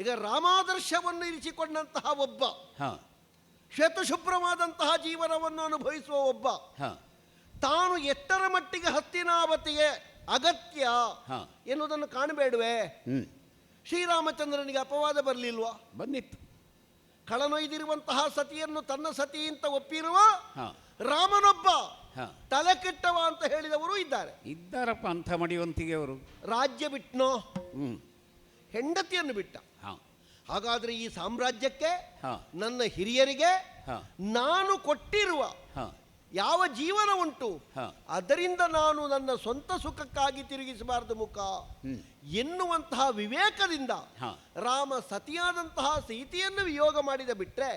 ಈಗ ರಾಮಾದರ್ಶವನ್ನು ಇರಿಸಿಕೊಂಡಂತಹ ಒಬ್ಬ, ಶ್ವೇತಶುಭ್ರವಾದಂತಹ ಜೀವನವನ್ನು ಅನುಭವಿಸುವ ಒಬ್ಬ, ತಾನು ಎಷ್ಟರ ಮಟ್ಟಿಗೆ ಹಸ್ತಿನಾವತಿಗೆ ಅಗತ್ಯ ಎನ್ನುವುದನ್ನು ಕಾಣಬೇಡುವೆ? ಶ್ರೀರಾಮಚಂದ್ರನಿಗೆ ಅಪವಾದ ಬರಲಿಲ್ವಾ? ಬಂದಿತ್ತು. ಕಳನೊಯ್ದಿರುವಂತಹ ಸತಿಯನ್ನು ತನ್ನ ಸತಿ ಅಂತ ಒಪ್ಪಿರುವ ರಾಮನೊಬ್ಬ ತಲೆ ಕೆಟ್ಟವ ಅಂತ ಹೇಳಿದವರು ಇದ್ದಾರಪ್ಪ. ಅಂಥ ಮಡಿವಂತಿಗೆ ಅವರು. ರಾಜ್ಯ ಬಿಟ್ನೋ, ಹೆಂಡತಿಯನ್ನು ಬಿಟ್ಟ. ಹಾಗಾದ್ರೆ ಈ ಸಾಮ್ರಾಜ್ಯಕ್ಕೆ, ನನ್ನ ಹಿರಿಯರಿಗೆ ನಾನು ಕೊಟ್ಟಿರುವ ಯಾವ ಜೀವನ ಉಂಟು ಅದರಿಂದ ನಾನು ನನ್ನ ಸ್ವಂತ ಸುಖಕ್ಕಾಗಿ ತಿರುಗಿಸಬಾರದು ಮುಖ ಎನ್ನುವಂತಹ ವಿವೇಕದಿಂದ ರಾಮ ಸತಿಯಾದಂತಹ ಸೀತೆಯನ್ನು ವಿಯೋಗ ಮಾಡಿದ ಬಿಟ್ರೆ,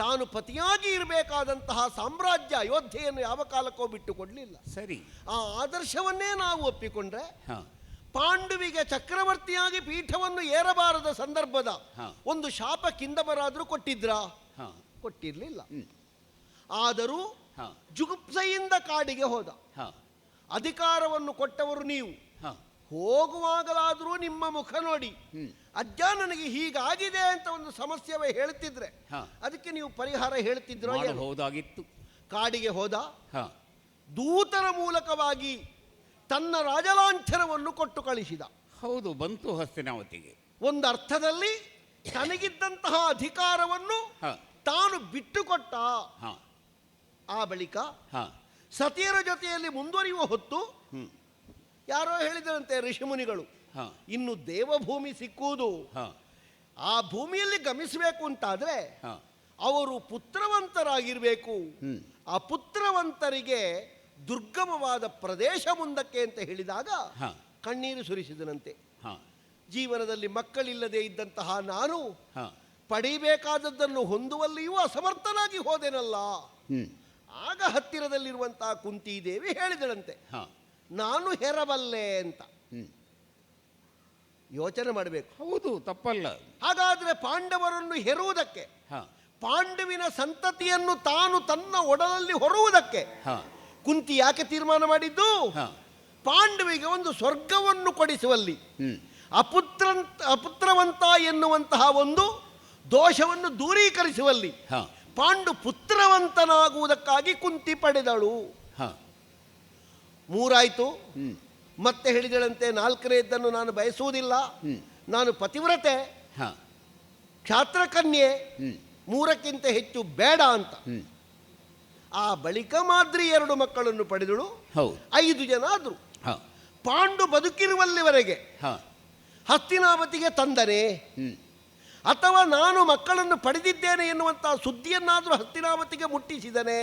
ತಾನು ಪತಿಯಾಗಿ ಇರಬೇಕಾದಂತಹ ಸಾಮ್ರಾಜ್ಯ ಅಯೋಧ್ಯೆಯನ್ನು ಯಾವ ಕಾಲಕ್ಕೋ ಬಿಟ್ಟು ಕೊಡಲಿಲ್ಲ. ಸರಿ, ಆ ಆದರ್ಶವನ್ನೇ ನಾವು ಒಪ್ಪಿಕೊಂಡ್ರೆ, ಪಾಂಡುವಿಗೆ ಚಕ್ರವರ್ತಿಯಾಗಿ ಪೀಠವನ್ನು ಏರಬಾರದ ಸಂದರ್ಭದ ಒಂದು ಶಾಪ ಕಿಂದಬರಾದರೂ ಕೊಟ್ಟಿದ್ರಾ? ಕೊಟ್ಟಿರಲಿಲ್ಲ. ಆದರೂ ಜುಗುಪ್ಸೆಯಿಂದ ಕಾಡಿಗೆ ಹೋದ. ಅಧಿಕಾರವನ್ನು ಕೊಟ್ಟವರು ನೀವು. ಹೋಗುವಾಗಲಾದರೂ ನಿಮ್ಮ ಮುಖ ನೋಡಿ, ಅಜ್ಜ ನನಗೆ ಹೀಗಾಗಿದೆ ಅಂತ ಒಂದು ಸಮಸ್ಯೆ ಹೇಳ್ತಿದ್ರೆ ಅದಕ್ಕೆ ನೀವು ಪರಿಹಾರ ಹೇಳ್ತಿದ್ರೋ? ಹೋದಾಗಿತ್ತು. ಕಾಡಿಗೆ ಹೋದ. ದೂತರ ಮೂಲಕವಾಗಿ ತನ್ನ ರಾಜಲಾಂಛನವನ್ನು ಕೊಟ್ಟು ಕಳಿಸಿದ. ಹೌದು, ಬಂತು ಹಸ್ತಿನಾವತಿಗೆ. ಒಂದು ಅರ್ಥದಲ್ಲಿ ತನಗಿದ್ದಂತಹ ಅಧಿಕಾರವನ್ನು ತಾನು ಬಿಟ್ಟುಕೊಟ್ಟ. ಆ ಬಳಿಕ ಸತಿಯರ ಜೊತೆಯಲ್ಲಿ ಮುಂದುವರಿಯುವ ಹೊತ್ತು ಯಾರೋ ಹೇಳಿದರಂತೆ ಋಷಿಮುನಿಗಳು, ಇನ್ನು ದೇವಭೂಮಿ ಸಿಕ್ಕುವುದು, ಆ ಭೂಮಿಯಲ್ಲಿ ಗಮಿಸಬೇಕು ಅಂತಾದ್ರೆ ಅವರು ಪುತ್ರವಂತರಾಗಿರ್ಬೇಕು. ಆ ಪುತ್ರವಂತರಿಗೆ ದುರ್ಗಮವಾದ ಪ್ರದೇಶ ಮುಂದಕ್ಕೆ ಅಂತ ಹೇಳಿದಾಗ ಕಣ್ಣೀರು ಸುರಿಸಿದನಂತೆ. ಜೀವನದಲ್ಲಿ ಮಕ್ಕಳಿಲ್ಲದೆ ಇದ್ದಂತಹ ನಾನು ಪಡೆಯಬೇಕಾದದ್ದನ್ನು ಹೊಂದುವಲ್ಲಿಯೂ ಅಸಮರ್ಥನಾಗಿ ಹೋದೆನಲ್ಲ. ಆಗ ಹತ್ತಿರದಲ್ಲಿರುವಂತಹ ಕುಂತಿದೇವಿ ಹೇಳಿದಳಂತೆ, ನಾನು ಹೆರಬಲ್ಲೆ ಅಂತ. ಯೋಚನೆ ಮಾಡಬೇಕು. ಹೌದು, ತಪ್ಪಲ್ಲ. ಹಾಗಾದ್ರೆ ಪಾಂಡವರನ್ನು ಹೆರುವುದಕ್ಕೆ, ಪಾಂಡವಿನ ಸಂತತಿಯನ್ನು ತಾನು ತನ್ನ ಒಡಲಲ್ಲಿ ಹೊರುವುದಕ್ಕೆ ಕುಂತಿ ಯಾಕೆ ತೀರ್ಮಾನ ಮಾಡಿದ್ದು? ಪಾಂಡವಿಗೆ ಒಂದು ಸ್ವರ್ಗವನ್ನು ಕೊಡಿಸುವಲ್ಲಿ, ಅಪುತ್ರವಂತ ಎನ್ನುವಂತಹ ಒಂದು ದೋಷವನ್ನು ದೂರೀಕರಿಸುವಲ್ಲಿ, ಪಾಂಡು ಪುತ್ರವಂತನಾಗುವುದಕ್ಕಾಗಿ ಕುಂತಿ ಪಡೆದಳು. ಮೂರಾಯ್ತು. ಮತ್ತೆ ಹೇಳಿದಳಂತೆ, ನಾಲ್ಕನೆಯದ್ದನ್ನು ನಾನು ಬಯಸುವುದಿಲ್ಲ, ನಾನು ಪತಿವ್ರತೆ, ಕ್ಷಾತ್ರಕನ್ಯೆ, ಮೂರಕ್ಕಿಂತ ಹೆಚ್ಚು ಬೇಡ ಅಂತ. ಆ ಬಳಿಕ ಮಾದ್ರಿ 2 ಮಕ್ಕಳನ್ನು ಪಡೆದಳು. 5 ಜನ ಆದ್ರು. ಪಾಂಡು ಬದುಕಿರುವಲ್ಲಿವರೆಗೆ ಹಸ್ತಿನಾವತಿಗೆ ತಂದರೆ, ಅಥವಾ ನಾನು ಮಕ್ಕಳನ್ನು ಪಡೆದಿದ್ದೇನೆ ಎನ್ನುವಂತಹ ಸುದ್ದಿಯನ್ನಾದರೂ ಹಸ್ತಿನಾವತಿಗೆ ಮುಟ್ಟಿಸಿದನೆ.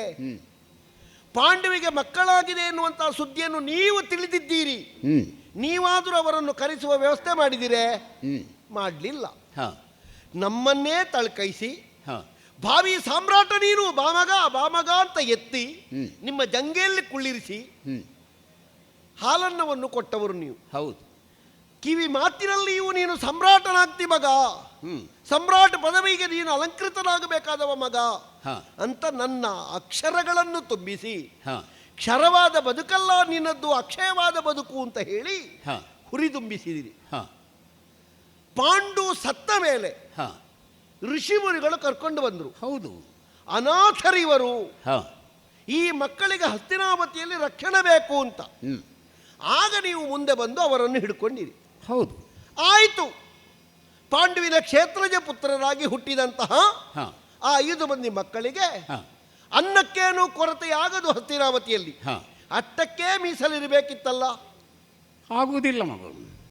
ಪಾಂಡವಿಗೆ ಮಕ್ಕಳಾಗಿದೆ ಎನ್ನುವಂತಹ ಸುದ್ದಿಯನ್ನು ನೀವು ತಿಳಿದಿದ್ದೀರಿ, ನೀವಾದರೂ ಅವರನ್ನು ಕರೆಸುವ ವ್ಯವಸ್ಥೆ ಮಾಡಿದಿರೇ? ಮಾಡಲಿಲ್ಲ. ನಮ್ಮನ್ನೇ ತಳ್ಕೈಸಿ ಭಾವಿ ಸಾಮ್ರಾಟ ನೀನು, ಬಾಮಗ ಬಾಮಗ ಅಂತ ಎತ್ತಿ ನಿಮ್ಮ ಜಂಗೆಯಲ್ಲಿ ಕುಳ್ಳಿರಿಸಿ ಹಾಲನ್ನವನ್ನು ಕೊಟ್ಟವರು ನೀವು. ಹೌದು. ಕಿವಿ ಮಾತಿನಲ್ಲಿಯೂ ನೀನು ಸಮ್ರಾಟನಾಗ್ತಿ ಮಗ, ಸಮ್ರಾಟ ಪದವಿಗೆ ನೀನು ಅಲಂಕೃತನಾಗಬೇಕಾದವ ಮಗ ಅಂತ ನನ್ನ ಅಕ್ಷರಗಳನ್ನು ತುಂಬಿಸಿ, ಕ್ಷರವಾದ ಬದುಕಲ್ಲ ನಿನ್ನದ್ದು, ಅಕ್ಷಯವಾದ ಬದುಕು ಅಂತ ಹೇಳಿ ಹುರಿದುಂಬಿಸಿದಿರಿ. ಪಾಂಡು ಸತ್ತ ಮೇಲೆ ಋಷಿಮುನಿಗಳು ಕರ್ಕೊಂಡು ಬಂದರು. ಹೌದು, ಅನಾಥರಿವರು, ಈ ಮಕ್ಕಳಿಗೆ ಹಸ್ತಿನಾವತಿಯಲ್ಲಿ ರಕ್ಷಣೆ ಬೇಕು ಅಂತ. ಆಗ ನೀವು ಮುಂದೆ ಬಂದು ಅವರನ್ನು ಹಿಡ್ಕೊಂಡಿರಿ. ಹೌದು, ಆಯಿತು. ಪಾಂಡುವಿನ ಕ್ಷೇತ್ರಜ ಪುತ್ರರಾಗಿ ಹುಟ್ಟಿದಂತಹ ಆ 5 ಮಂದಿ ಮಕ್ಕಳಿಗೆ ಅನ್ನಕ್ಕೇನು ಕೊರತೆಯಾಗದು ಹಸ್ತಿನಾವತಿಯಲ್ಲಿ. ಅಷ್ಟಕ್ಕೆ ಮೀಸಲಿರಬೇಕಿತ್ತಲ್ಲ. ಆಗುವುದಿಲ್ಲ ಮಗಳು.